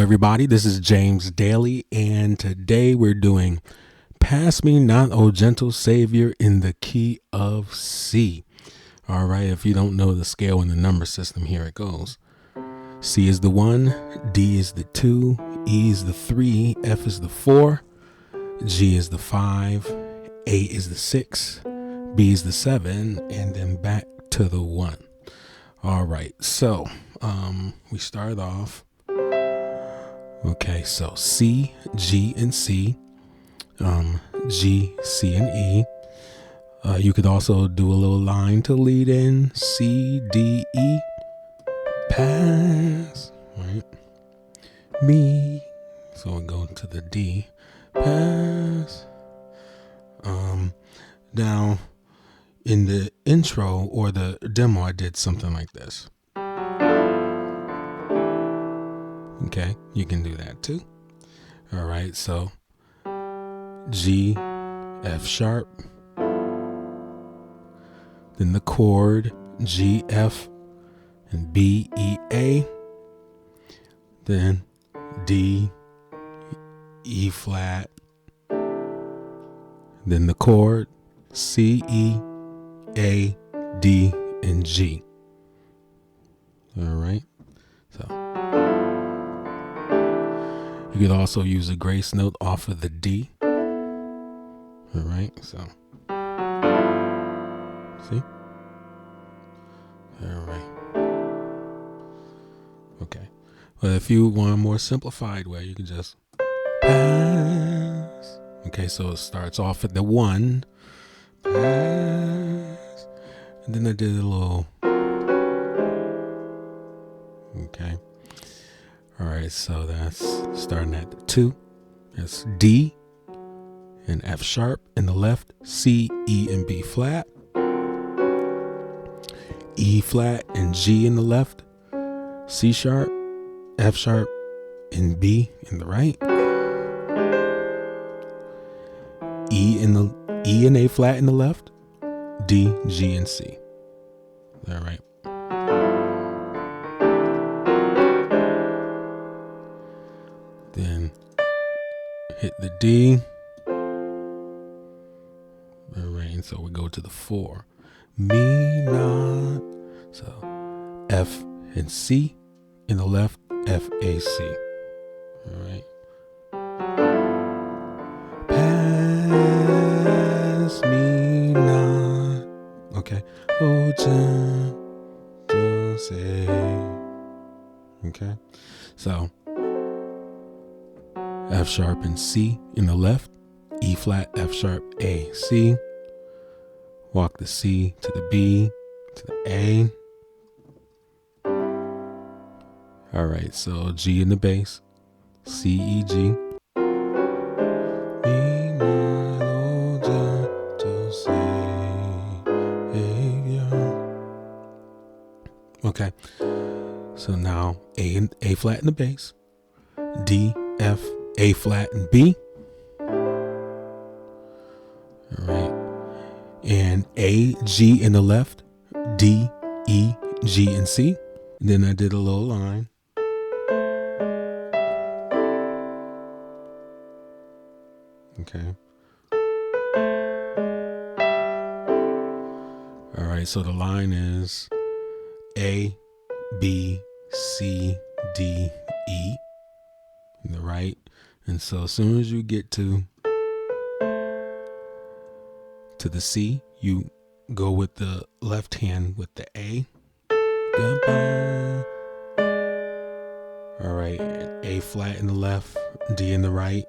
everybody. This is James Daly, and today we're doing Pass Me Not, O Gentle Savior in the key of C. All right, if you don't know the scale and the number system, here it goes. C is the 1, D is the 2, E is the 3, F is the 4, G is the 5, A is the 6, B is the 7, and then back to the 1. All right, so we start off. Okay, so C, G, and C, G, C, and E. You could also do a little line to lead in C, D, E. Pass, right? Me. So we go to the D. Pass. Now, in the intro or the demo, I did something like this. Okay, you can do that too. All right, so G, F sharp, then the chord G, F, and B, E, A, then D, E flat, then the chord C, E, A, D, and G. All right, so you could also use a grace note off of the D. All right, so see? All right. Okay. Well, if you want a more simplified way, you can just pass. Okay, so it starts off at the 1. Pass. And then I did a little. Okay. All right, so that's starting at the 2. That's D and F sharp in the left, C, E, and B flat, E flat and G in the left, C sharp, F sharp, and B in the right, E and A flat in the left, D, G, and C. All right. Then hit the D. All right, and so we go to the 4. Me not. So F and C in the left, F, A, C. All right. Pass me not. Okay. Oh, gentle Savior. Okay. So F sharp and C in the left, E flat, F sharp, A, C. Walk the C to the B, to the A. All right, so G in the bass, C, E, G. Be my Lord, gentle Savior. Okay, so now A flat in the bass, D, F, A flat, and B. All right, and A, G in the left, D, E, G, and C. And then I did a little line. Okay. All right, so the line is A, B, C, D, E in the right. And so as soon as you get to the C, you go with the left hand with the A. Goodbye. All right, A flat in the left, D in the right,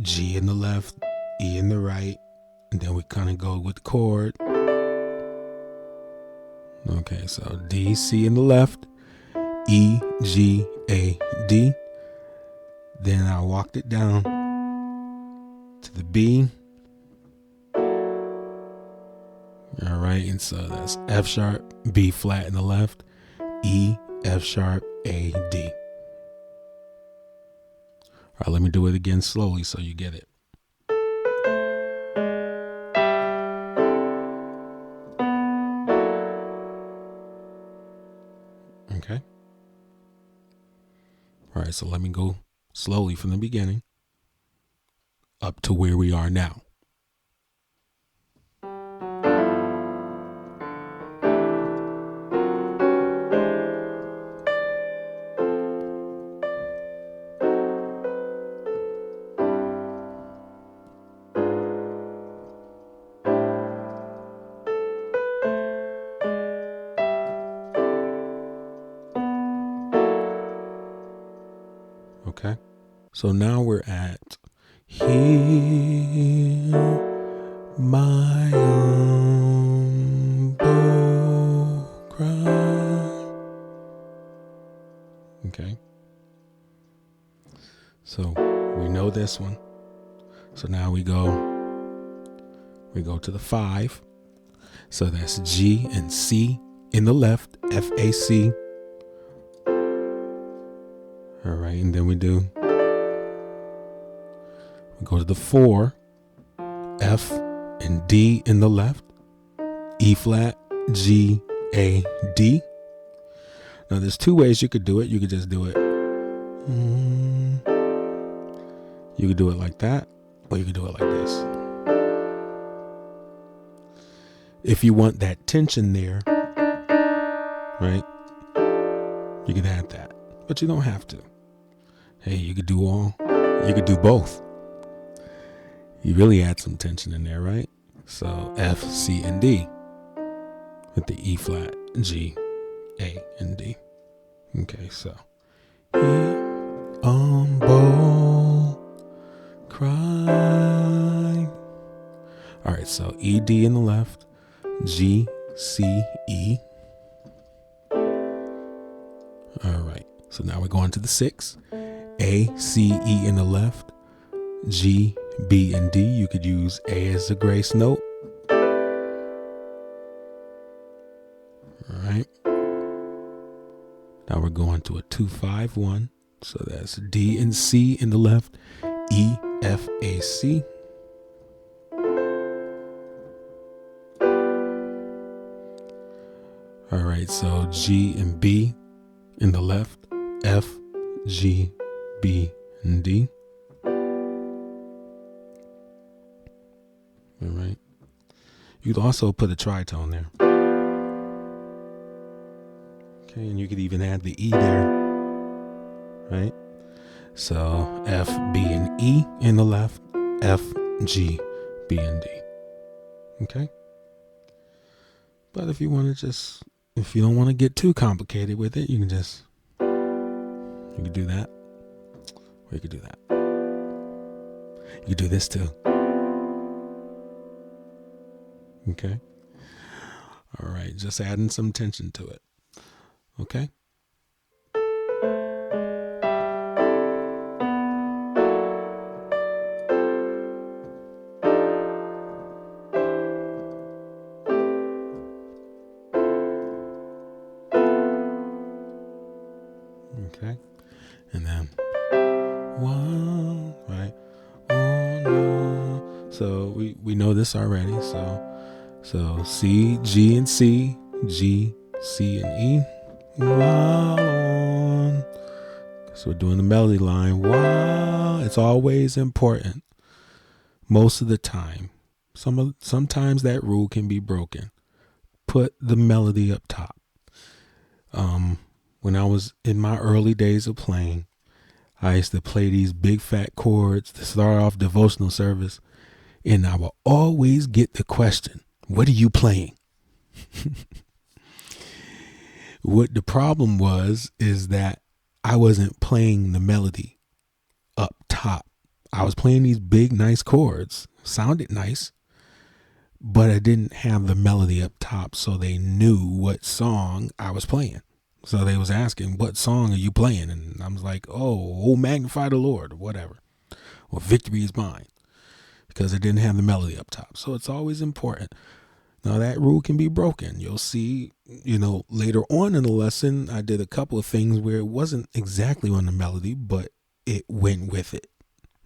G in the left, E in the right, and then we kind of go with the chord. Okay, so D, C in the left, E, G, A, D. Then I walked it down to the B. All right, and so that's F sharp, B flat in the left, E, F sharp, A, D. All right, let me do it again slowly so you get it. Okay. All right, so let me go slowly from the beginning up to where we are now. Okay, so now we're at Hear my humble cry. Okay, so we know this one. So now we go to the 5. So that's G and C in the left, F, A, C. All right, and then we go to the 4, F and D in the left, E flat, G, A, D. Now there's 2 ways you could do it. You could just do it. You could do it like that, or you could do it like this. If you want that tension there, right, you can add that, but you don't have to. Hey, you could do both. You really add some tension in there, right? So F, C, and D with the E flat, G, A, and D. Okay, so humble cry. All right, so E, D in the left, G, C, E. All right, so now we're going to the 6. A, C, E in the left, G, B, and D. You could use A as the grace note. All right. Now we're going to a 2-5-1. So that's D and C in the left, E, F, A, C. All right, so G and B in the left, F, G, B, and D. All right. You'd also put a tritone there. Okay, and you could even add the E there. Right? So F, B, and E in the left, F, G, B, and D. Okay? But if you don't want to get too complicated with it, you can do that. Or you could do that. You could do this too. Okay? All right, just adding some tension to it. Okay? Okay? And then one, right? Oh no. So we know this already. So C, G, and C, G, C, and E. While on. So we're doing the melody line. While it's always important. Most of the time. Sometimes that rule can be broken. Put the melody up top. When I was in my early days of playing, I used to play these big fat chords to start off devotional service, and I will always get the question, what are you playing? What the problem is that I wasn't playing the melody up top. I was playing these big, nice chords, sounded nice, but I didn't have the melody up top, so they knew what song I was playing. So they was asking, what song are you playing? And I was like, oh, magnify the Lord, or whatever. Or Victory Is Mine, because I didn't have the melody up top. So it's always important. Now that rule can be broken. You'll see, later on in the lesson, I did a couple of things where it wasn't exactly on the melody, but it went with it.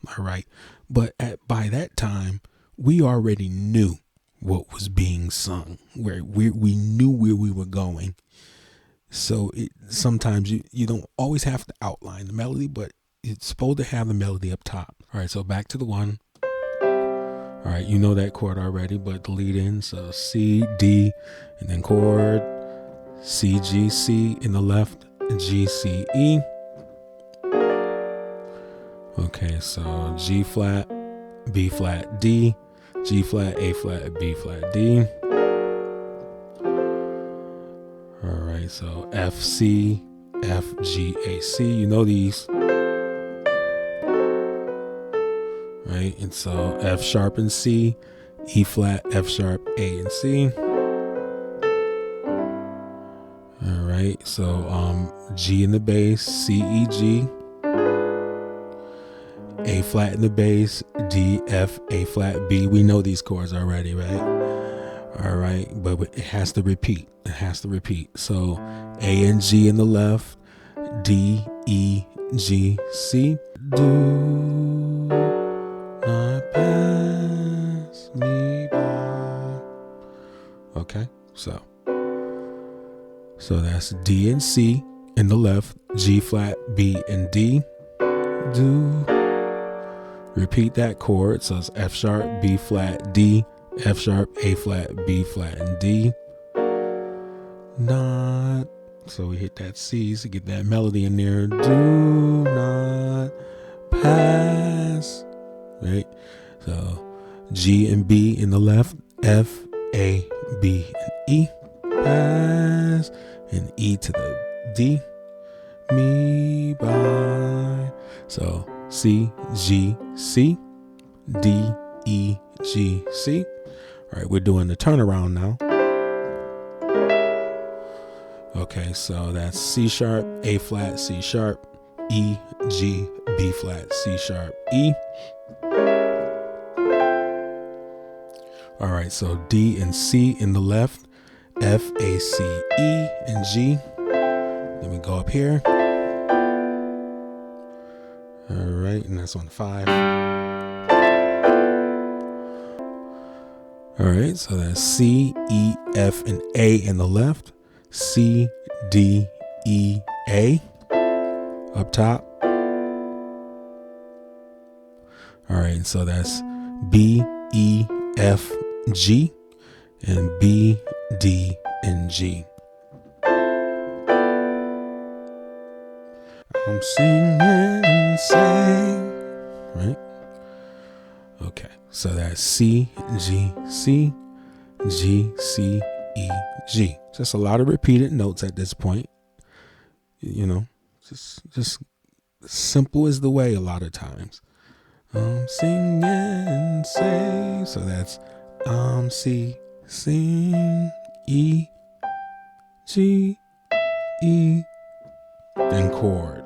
All right. But by that time, we already knew what was being sung, where we knew where we were going. So sometimes you don't always have to outline the melody, but it's supposed to have the melody up top. All right, so back to the one. All right, you know that chord already, but the lead in, so C, D, and then chord, C, G, C in the left, G, C, E. Okay, so G flat, B flat, D, G flat, A flat, B flat, D. All right, so F, C, F, G, A, C. You know these. Right, and so F sharp and C, E flat, F sharp, A and C. All right, so G in the bass, C, E, G, A flat in the bass, D, F, A flat, B. We know these chords already, right? All right, but it has to repeat. It has to repeat. So A and G in the left, D, E, G, C. Do not pass me by. Okay, so that's D and C in the left, G flat, B and D. Do. Repeat that chord. So it's F sharp, B flat, D, F sharp, A flat, B flat, and D. Not. So we hit that C to get that melody in there. Do not pass. Right? So G and B in the left, F, A, B, and E. Pass. And E to the D. Me by. So C, G, C, D, E, G, C. All right, we're doing the turnaround now. Okay, so that's C sharp, A flat, C sharp, E, G, B flat, C sharp, E. All right, so D and C in the left, F, A, C, E, and G. Then we go up here. All right, and that's on 5. All right, so that's C, E, F, and A in the left. C, D, E, A up top. All right, so that's B, E, F, G, and B, D, and G. I'm singing and sing, right? Okay, so that's C, G, C, G, C, E, G. Just a lot of repeated notes at this point. You know, just simple is the way a lot of times. I'm singing and sing. So that's C, sing, E, G, E, then chord.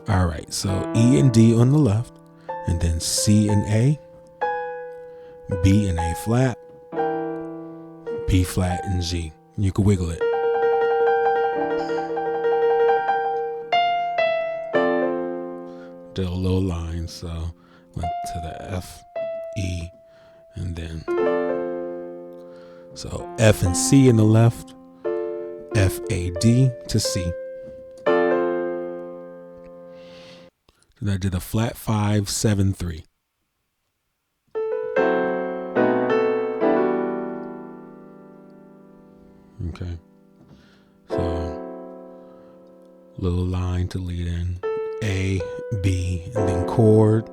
All right, so E and D on the left, and then C and A, B and A flat, B flat and G. You can wiggle it. Did a little line, so went to the F, E, and then so F and C in the left, F, A, D to C. Then I did a flat 5, 7, 3. Okay. So little line to lead in. A, B, and then chord.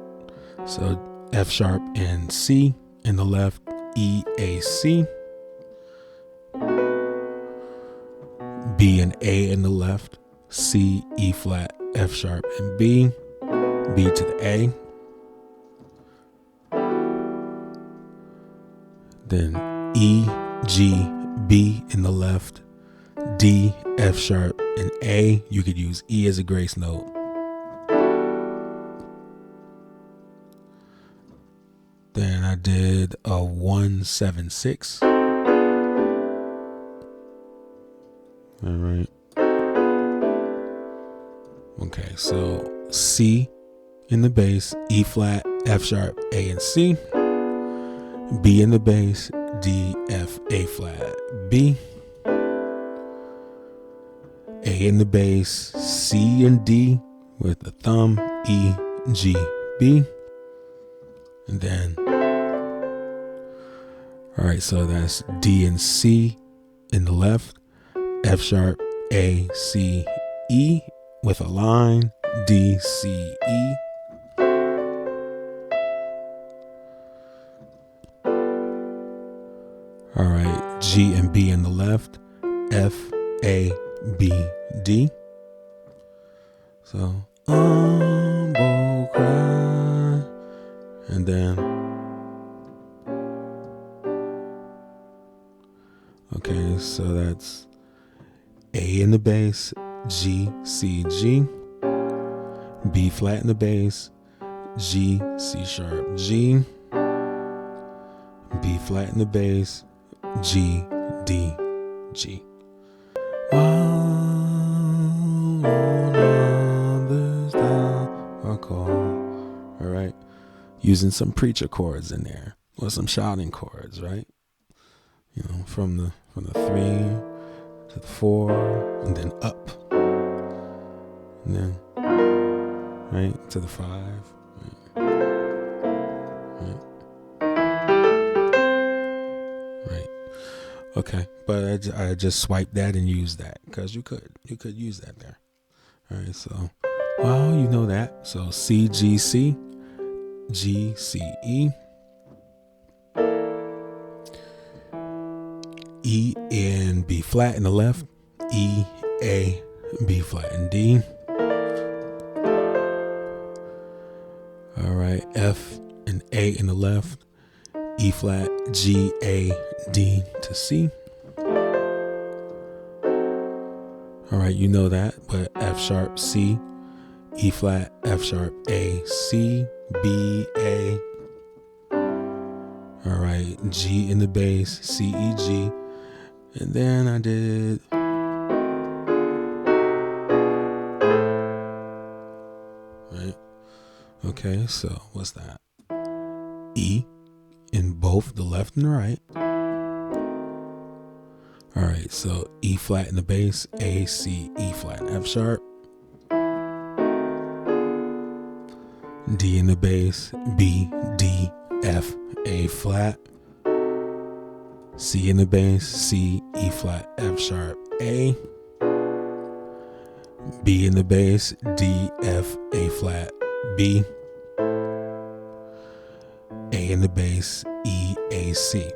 So F sharp and C in the left, E, A, C. B and A in the left, C, E flat, F sharp, and B. B to the A. Then E, G, B in the left, D, F sharp, and A. You could use E as a grace note. Then I did a 1, 7, 6. All right. Okay, so C in the bass, E flat, F sharp, A and C. B in the bass, D, F, A flat, B, A in the bass, C and D with the thumb, E, G, B, and then, all right, so that's D and C in the left, F sharp, A, C, E with a line, D, C, E. All right, G and B in the left, F, A, B, D. So, humble cry, and then, okay, so that's A in the bass, G, C, G, B flat in the bass, G, C sharp, G, B flat in the bass, G, D, G. All right, using some preacher chords in there, or some shouting chords, right? You know, from the 3 to the 4, and then up, and then right to the 5. Right. Okay, but I just swiped that and used that because you could use that there. All right, so you know that. So C, G, C, G, C, E, E and B flat in the left, E, A, B flat and D. All right, F and A in the left, E flat, G, A, D to C. All right, you know that, but F sharp, C, E flat, F sharp, A, C, B, A. All right, G in the bass, C, E, G. And then I did, right? Okay, so what's that? E in both the left and the right. All right, so E flat in the bass, A, C, E flat, F sharp. D in the bass, B, D, F, A flat. C in the bass, C, E flat, F sharp, A. B in the bass, D, F, A flat, B. A in the bass, E, A, C.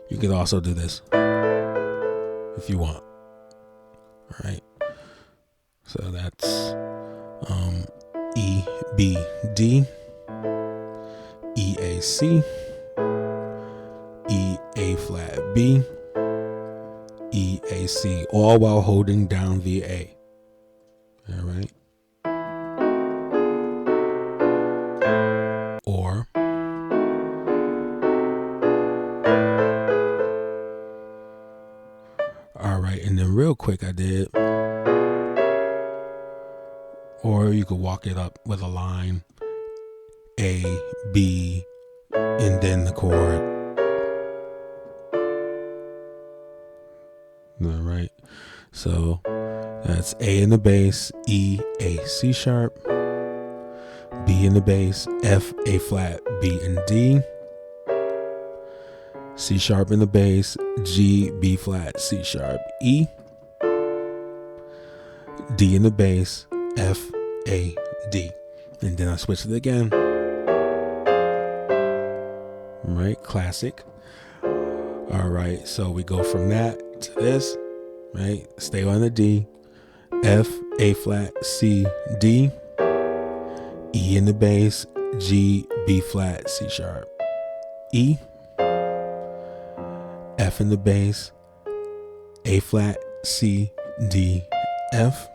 You could also do this if you want. All right. So that's E, B, D, E, A, C, E, A flat, B, E, A, C, all while holding down the A. All right. Or all right, and then real quick I did, or you could walk it up with a line A, B, and then the chord. All right, so that's A in the bass, E, A, C sharp, B in the bass, F, A flat, B and D, C sharp in the bass, G, B flat, C sharp, E, D in the bass, F, A, D, and then I switch it again. Right, classic. All right, so we go from that to this, right? Stay on the D, F, A flat, C, D, E in the bass, G, B flat, C sharp, E, F in the bass, A flat, C, D, F.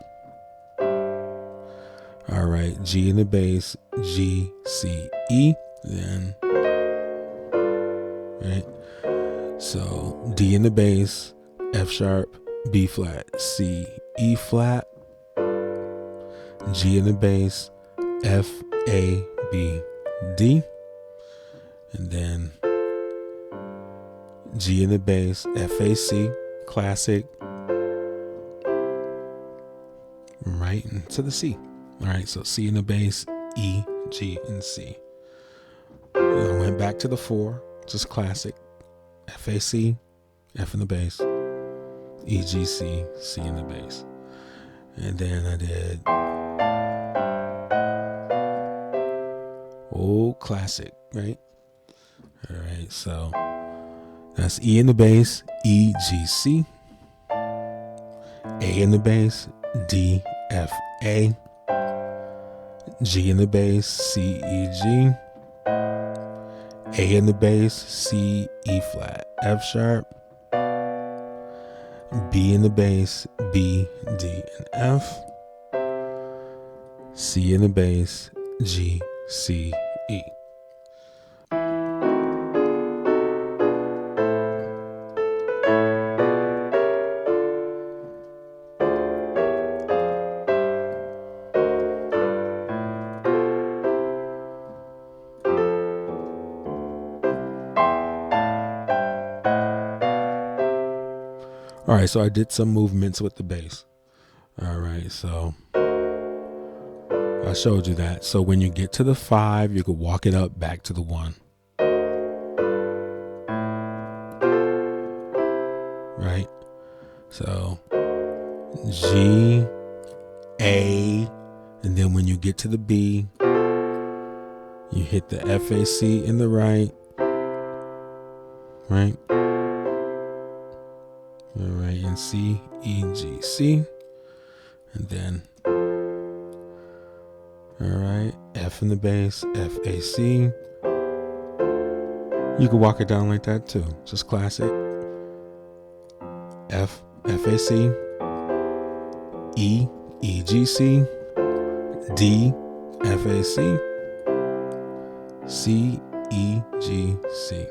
All right, G in the bass, G, C, E, then, right? So D in the bass, F sharp, B flat, C, E flat, G in the bass, F, A, B, D, and then G in the bass, F, A, C, classic, right into the C. All right, so C in the bass, E, G, and C. And I went back to the 4, just classic, F, A, C, F in the bass, E, G, C, C in the bass. And then I did old classic, right? All right, so that's E in the bass, E, G, C, A in the bass, D, F, A, G in the bass, C, E, G, A in the bass, C, E flat, F sharp, B in the bass, B, D, and F, C in the bass, G, C, E. All right, so I did some movements with the bass. All right, so I showed you that. So when you get to the 5, you could walk it up back to the 1. Right? So G, A, and then when you get to the B, you hit the F, A, C in the right. Right? All right, and C, E, G, C. And then, all right, F in the bass, F, A, C. You can walk it down like that too, just classic. F, F, A, C, E, E, G, C, D, F, A, C, C, E, G, C.